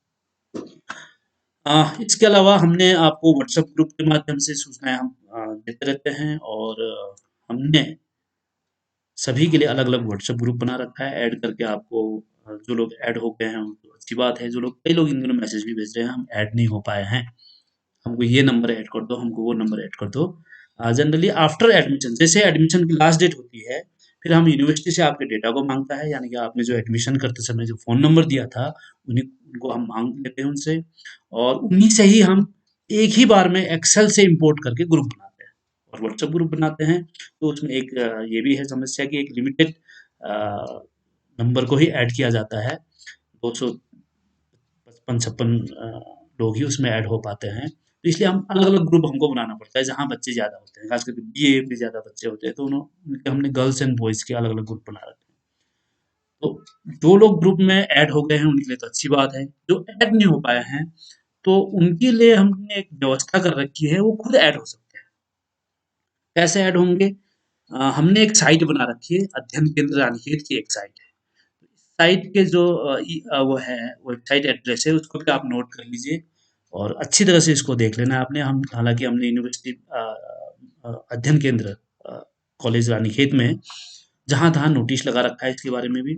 इसके अलावा हमने आपको व्हाट्सएप ग्रुप के माध्यम से सूचनाएं हम देते रहते हैं और हमने सभी के लिए अलग-अलग व्हाट्सएप ग्रुप बना रखा है, ऐड करके आपको जो लोग ऐड हो गए हैं तो अच्छी बात है, जो लोग कई लोग इन दिनों मैसेज भी भेज रहे हैं, हम ऐड नहीं हो पाए हैं, हमको ये नंबर ऐड कर दो, हमको वो नंबर ऐड कर दो। जनरली आफ्टर एडमिशन, जैसे एडमिशन की लास्ट डेट होती है, फिर हम यूनिवर्सिटी से आपके डेटा को माँगता है, यानी कि आपने जो एडमिशन करते समय जो फ़ोन नंबर दिया था, उनको हम माँग लेते हैं उनसे और उन्हीं से ही हम एक ही बार में एक्सेल से इम्पोर्ट करके ग्रुप बनाते हैं और व्हाट्सएप ग्रुप बनाते हैं। तो उसमें एक ये भी है समस्या कि एक लिमिटेड नंबर को ही ऐड किया जाता है, 255-56 लोग ही उसमें ऐड हो पाते हैं। तो इसलिए हम अलग-अलग ग्रुप हमको बनाना पड़ता है जहाँ बच्चे ज़्यादा होते हैं, खास करके बीए में ज़्यादा बच्चे होते हैं, तो उनके हमने गर्ल्स एंड बॉयज़ के अलग-अलग ग्रुप बना रखे हैं। तो जो लोग ग्रुप में ऐड हो गए हैं उनके लिए तो अच्छी बात है, जो ऐड नहीं हो पाए हैं तो उनके लिए हमने एक व्यवस्था कर रखी है, वो खुद ऐड हो सकते हैं। कैसे ऐड होंगे? हमने एक साइट बना रखी है, अध्ययन केंद्र रानीखेत की एक साइट है। साइट के जो वो है वेबसाइट एड्रेस है उसको भी आप नोट कर लीजिए और अच्छी तरह से इसको देख लेना आपने। हम हालाँकि हमने यूनिवर्सिटी अध्ययन केंद्र कॉलेज रानीखेत में जहाँ-तहाँ नोटिस लगा रखा है इसके बारे में भी।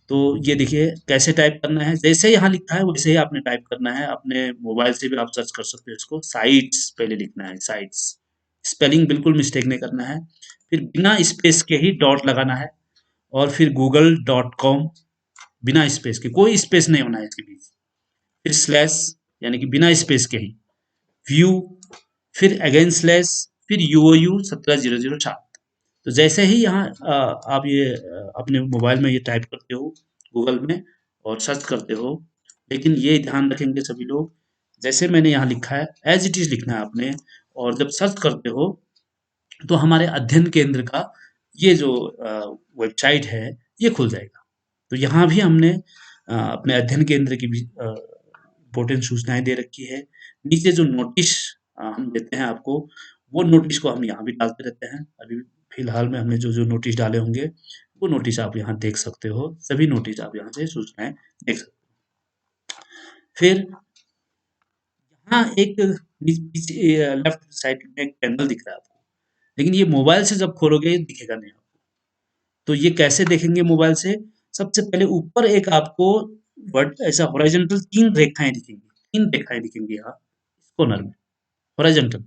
तो ये देखिए कैसे टाइप करना है, जैसे यहाँ लिखा है वैसे ही आपने टाइप करना है। अपने मोबाइल से भी आप सर्च कर सकते हो इसको, साइट्स पहले लिखना है, साइट्स। स्पेलिंग बिल्कुल मिस्टेक नहीं करना है। फिर बिना स्पेस के ही डॉट लगाना है और फिर google.com बिना स्पेस के, कोई स्पेस नहीं होना है इसके बीच। फिर स्लैश यानी कि बिना स्पेस के ही व्यू, फिर अगेन स्लैश, फिर यूओयू 17007। तो जैसे ही यहाँ आप ये अपने मोबाइल में ये टाइप करते हो गूगल में और सर्च करते हो, लेकिन ये ध्यान रखेंगे सभी लोग, जैसे मैंने यहाँ लिखा है एज इट इज लिखना है आपने। और जब सर्च करते हो तो हमारे अध्ययन केंद्र का ये जो वेबसाइट है ये खुल जाएगा। तो यहाँ भी हमने अपने अध्ययन केंद्र की भी इम्पोर्टेंट सूचनाएं दे रखी है। नीचे जो नोटिस हम देते हैं आपको, वो नोटिस को हम यहाँ भी डालते रहते हैं। अभी फिलहाल में हमने जो जो नोटिस डाले होंगे वो नोटिस आप यहाँ देख सकते हो। सभी नोटिस आप यहाँ से सूचनाएं देख सकते हो। फिर यहाँ एक लेफ्ट साइड में एक पैनल दिख रहा है आपको, लेकिन ये मोबाइल से जब खोलोगे ये दिखेगा नहीं आपको। तो ये कैसे देखेंगे मोबाइल से? सबसे पहले ऊपर एक आपको वर्ड ऐसा हॉरिजॉन्टल 3 रेखाएं दिखेंगी, 3 रेखाएं दिखेंगी यहाँ इस कॉर्नर में, हॉरिजॉन्टल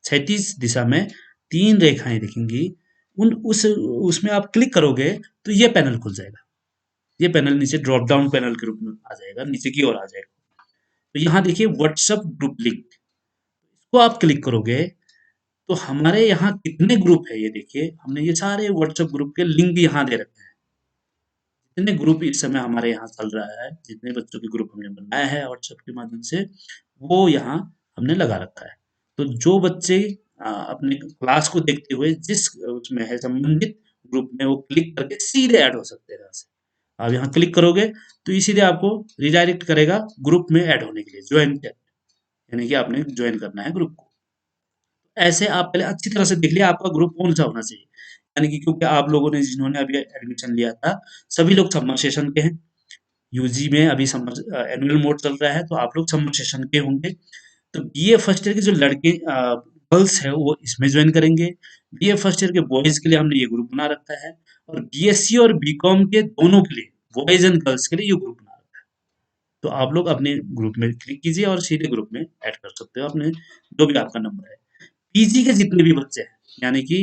क्षैतिज दिशा में 3 रेखाएं दिखेंगी। उन उस उसमें आप क्लिक करोगे तो ये पैनल खुल जाएगा। ये पैनल नीचे ड्रॉप डाउन पैनल के रूप में आ जाएगा, नीचे की ओर आ जाएगा। तो यहाँ देखिए व्हाट्सएप ग्रुप लिंक, इसको आप क्लिक करोगे तो हमारे यहाँ कितने ग्रुप है ये देखिए, हमने ये सारे व्हाट्सएप ग्रुप के लिंक यहाँ दे रखे हैं। जितने ग्रुप इस समय हमारे यहाँ चल रहा है, जितने बच्चों के ग्रुप हमने बनाया है व्हाट्सएप के माध्यम से, वो यहाँ हमने लगा रखा है। तो जो बच्चे अपने क्लास को देखते हुए जिस उसमें है संबंधित ग्रुप में, वो क्लिक करके सीधे ऐड हो सकते हैं यहाँ से। आप यहाँ क्लिक करोगे तो ये सीधे आपको रिडायरेक्ट करेगा ग्रुप में ऐड होने के लिए, ज्वाइन, यानी कि आपने ज्वाइन करना है ग्रुप को। ऐसे आप पहले अच्छी तरह से देख लिया आपका ग्रुप कौन सा होना चाहिए, यानी कि क्योंकि आप लोगों ने जिन्होंने अभी एडमिशन लिया था सभी लोग समर सेशन के हैं। यूजी में अभी समर एनुअल मोड चल रहा है, तो आप लोग समर सेशन के होंगे। तो बीए फर्स्ट ईयर के जो लड़के गर्ल्स है वो इसमें ज्वाइन करेंगे। बीए फर्स्ट ईयर के बॉयज के लिए हमने ये ग्रुप बना रखा है, और बीएससी और बीकॉम के दोनों के लिए, बॉयज एंड गर्ल्स के लिए ये ग्रुप बना रखा है। तो आप लोग अपने ग्रुप में क्लिक कीजिए और सीधे ग्रुप में ऐड कर सकते हो अपने जो भी आपका नंबर है। पीजी के जितने भी बच्चे हैं, यानी कि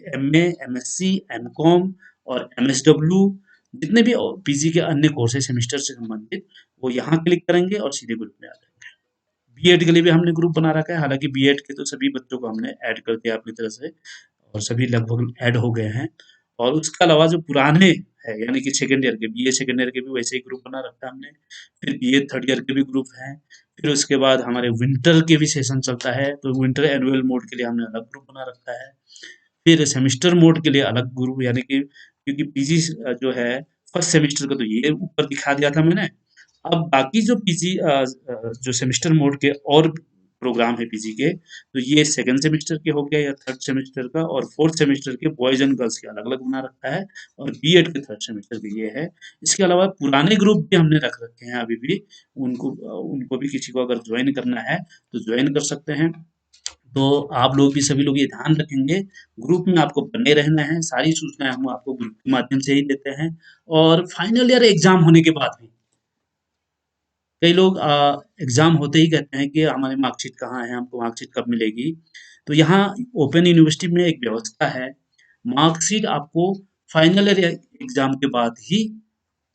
एमए, एमएससी, एमकॉम और एमएसडब्ल्यू, जितने भी पीजी के अन्य कोर्स है सेमेस्टर से संबंधित, वो यहाँ क्लिक करेंगे और सीधे ग्रुप में आ जाएंगे। बीएड के लिए भी हमने ग्रुप बना रखा है, हालांकि बीएड के तो सभी बच्चों को हमने ऐड कर दिया अपनी तरफ से, और सभी लगभग ऐड हो गए हैं। और उसके अलावा जो पुराने है, यानी कि सेकेंड ईयर के, बीए सेकेंड ईयर के भी वैसे ही ग्रुप बना रखा है हमने। फिर बीए थर्ड ईयर के भी ग्रुप हैं। फिर उसके बाद हमारे विंटर के भी सेशन चलता है, तो विंटर एनुअल मोड के लिए हमने अलग ग्रुप बना रखा है। फिर सेमेस्टर मोड के लिए अलग ग्रुप, यानी कि क्योंकि पीजी जो है फर्स्ट सेमेस्टर का तो ये ऊपर दिखा दिया था मैंने। अब बाकी जो पीजी जो सेमेस्टर मोड के और प्रोग्राम है पीजी के, तो ये सेकंड सेमेस्टर के हो गया या थर्ड सेमेस्टर का, और फोर्थ सेमेस्टर के बॉयज एंड गर्ल्स के अलग अलग बना रखा है, और बीएड के थर्ड सेमेस्टर के ये है। इसके अलावा पुराने ग्रुप भी हमने रख रखे हैं अभी भी, उनको उनको भी किसी को अगर ज्वाइन करना है तो ज्वाइन कर सकते हैं। तो आप लोग भी सभी लोग ये ध्यान रखेंगे, ग्रुप में आपको बने रहना है, सारी सूचनाएं हम आपको ग्रुप के माध्यम से ही देते हैं। और फाइनल ईयर एग्जाम होने के बाद भी कई लोग एग्जाम होते ही कहते हैं कि हमारी मार्कशीट कहाँ है, हमको मार्कशीट कब मिलेगी। तो यहाँ ओपन यूनिवर्सिटी में एक व्यवस्था है, मार्कशीट आपको फाइनल ईयर एग्जाम के बाद ही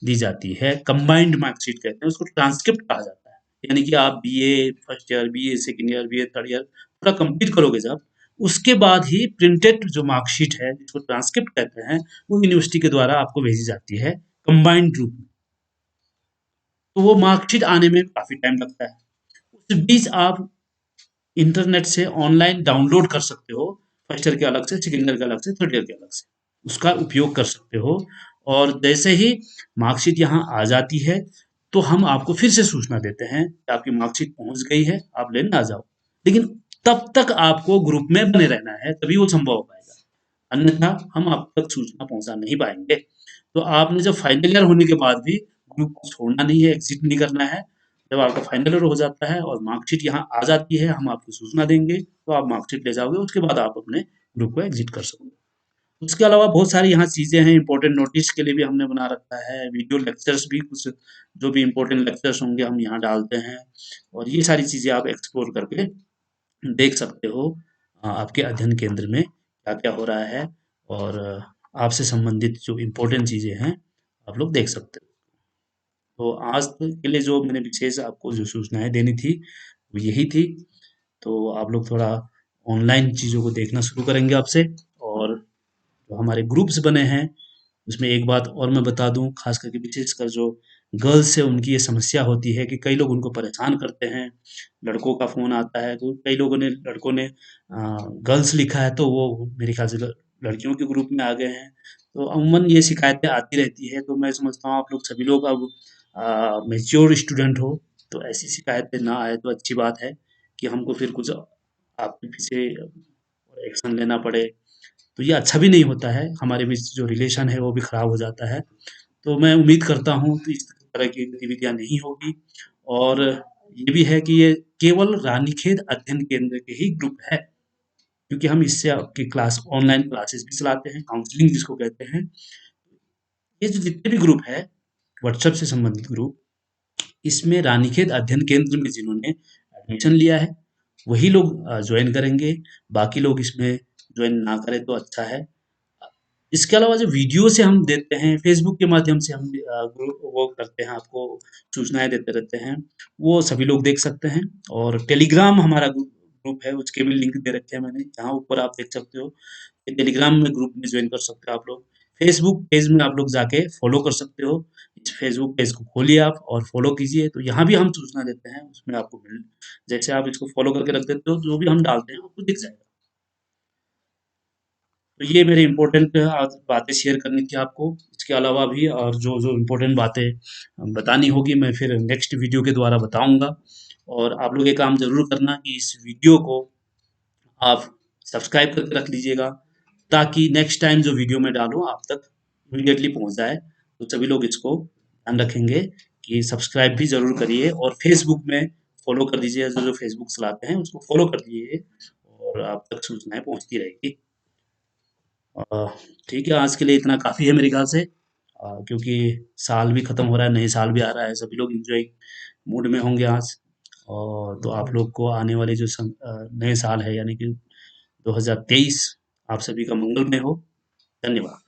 दी जाती है। कंबाइंड मार्कशीट कहते हैं उसको, ट्रांसक्रिप्ट कहा जाता है। यानी कि आप BA first year, BA second year, BA third year पूरा कंप्लीट करोगे जब, उसके बाद ही प्रिंटेड जो मार्कशीट है जिसको ट्रांसक्रिप्ट कहते हैं, वो यूनिवर्सिटी के द्वारा आपको भेजी जाती है कंबाइंड रूप में। तो वो मार्कशीट आने में काफी टाइम लगता है। उस बीच आप इंटरनेट से ऑनलाइन डाउनलोड कर सकते हो, फर्स्ट ईयर के अलग से, सेकंड ईयर के अलग से, थर्ड ईयर के अलग से, उसका उपयोग कर सकते हो। और जैसे ही मार्कशीट यहाँ आ जाती है तो हम आपको फिर से सूचना देते हैं कि आपकी मार्कशीट पहुंच गई है, आप लेने आ जाओ। लेकिन तब तक आपको ग्रुप में बने रहना है, तभी वो संभव हो पाएगा, अन्यथा हम आप तक सूचना पहुंचा नहीं पाएंगे। तो आपने जब फाइनल ईयर होने के बाद भी ग्रुप को छोड़ना नहीं है, एग्जिट नहीं करना है। जब आपका फाइनल ईयर हो जाता है और मार्कशीट यहाँ आ जाती है, हम आपको सूचना देंगे तो आप मार्कशीट ले जाओगे, उसके बाद आप अपने ग्रुप को एग्जिट कर सकोगे। उसके अलावा बहुत सारी यहाँ चीज़ें हैं, इंपॉर्टेंट नोटिस के लिए भी हमने बना रखा है, वीडियो लेक्चर्स भी कुछ जो भी इंपॉर्टेंट लेक्चर्स होंगे हम यहाँ डालते हैं, और ये सारी चीज़ें आप एक्सप्लोर करके देख सकते हो। आपके अध्ययन केंद्र में क्या-क्या हो रहा है और आपसे संबंधित जो इम्पोर्टेंट चीज़ें हैं, आप लोग देख सकते हो। तो आज तक के लिए जो मैंने विशेष आपको जो सूचनाएँ देनी थी, वो यही थी। तो आप लोग थोड़ा ऑनलाइन चीज़ों को देखना शुरू करेंगे अब से और जो हमारे ग्रुप्स बने हैं, उसमें एक बात और मैं बता दूँ, ख़ास करके विशेषकर जो गर्ल्स है, उनकी ये समस्या होती है कि कई लोग उनको परेशान करते हैं। लड़कों का फ़ोन आता है, तो कई लोगों ने लड़कों ने गर्ल्स लिखा है, तो वो मेरे ख़्याल से लड़कियों के ग्रुप में आ गए हैं। तो अमूमन ये शिकायतें आती रहती है, तो मैं समझता हूँ आप लोग सभी लोग अब मैच्योर स्टूडेंट हो, तो ऐसी शिकायतें ना आए तो अच्छी बात है कि हमको फिर कुछ आपके पीछे एक्शन लेना पड़े, तो ये अच्छा भी नहीं होता है, हमारे बीच जो रिलेशन है वो भी खराब हो जाता है। तो मैं उम्मीद करता हूँ कि इस तरह की गतिविधियाँ नहीं होगी और ये भी है कि ये केवल रानीखेत अध्ययन केंद्र के ही ग्रुप है, क्योंकि हम इससे आपकी क्लास ऑनलाइन क्लासेस भी चलाते हैं, काउंसलिंग जिसको कहते हैं। ये जो जितने भी ग्रुप है, व्हाट्सएप से संबंधित ग्रुप, इसमें रानीखेत अध्ययन केंद्र में जिन्होंने एडमिशन लिया है, वही लोग जॉइन करेंगे, बाकी लोग इसमें जॉइन ना करें तो अच्छा है। इसके अलावा जो वीडियो से हम देते हैं, फ़ेसबुक के माध्यम से हम ग्रुप वो करते हैं, आपको सूचनाएँ देते रहते हैं, वो सभी लोग देख सकते हैं और टेलीग्राम हमारा ग्रुप है, उसके भी लिंक दे रखे हैं मैंने, जहाँ ऊपर आप देख सकते हो कि टेलीग्राम में ग्रुप में जॉइन कर सकते हो आप लोग। फ़ेसबुक पेज में आप लोग जाके फ़ॉलो कर सकते हो, इस फ़ेसबुक पेज को खोलिए आप और फ़ॉलो कीजिए, तो यहाँ भी हम सूचना देते हैं, उसमें आपको मिल जैसे आप इसको फ़ॉलो करके रख देते हो, जो भी हम डालते हैं, आपको दिख जाएगा। तो ये मेरे इम्पोर्टेंट आज बातें शेयर करनी थी आपको। इसके अलावा भी और जो इम्पोर्टेंट बातें बतानी होगी मैं फिर नेक्स्ट वीडियो के द्वारा बताऊँगा। और आप लोग ये काम ज़रूर करना कि इस वीडियो को आप सब्सक्राइब करके रख लीजिएगा, ताकि नेक्स्ट टाइम जो वीडियो मैं डालूँ आप तक इमीडिएटली पहुँच जाए। तो सभी लोग इसको ध्यान रखेंगे कि सब्सक्राइब भी ज़रूर करिए और फ़ेसबुक में फ़ॉलो कर दीजिए, जो फ़ेसबुक चलाते हैं उसको फ़ॉलो कर लीजिए और आप तक सूचनाएँ पहुँचती रहेगी। अ, ठीक है, आज के लिए इतना काफ़ी है मेरे ख़्याल से, क्योंकि साल भी ख़त्म हो रहा है, नए साल भी आ रहा है, सभी लोग एन्जॉय मूड में होंगे आज। और तो आप लोग को आने वाले जो नए साल है यानी कि 2023 आप सभी का मंगलमय हो। धन्यवाद।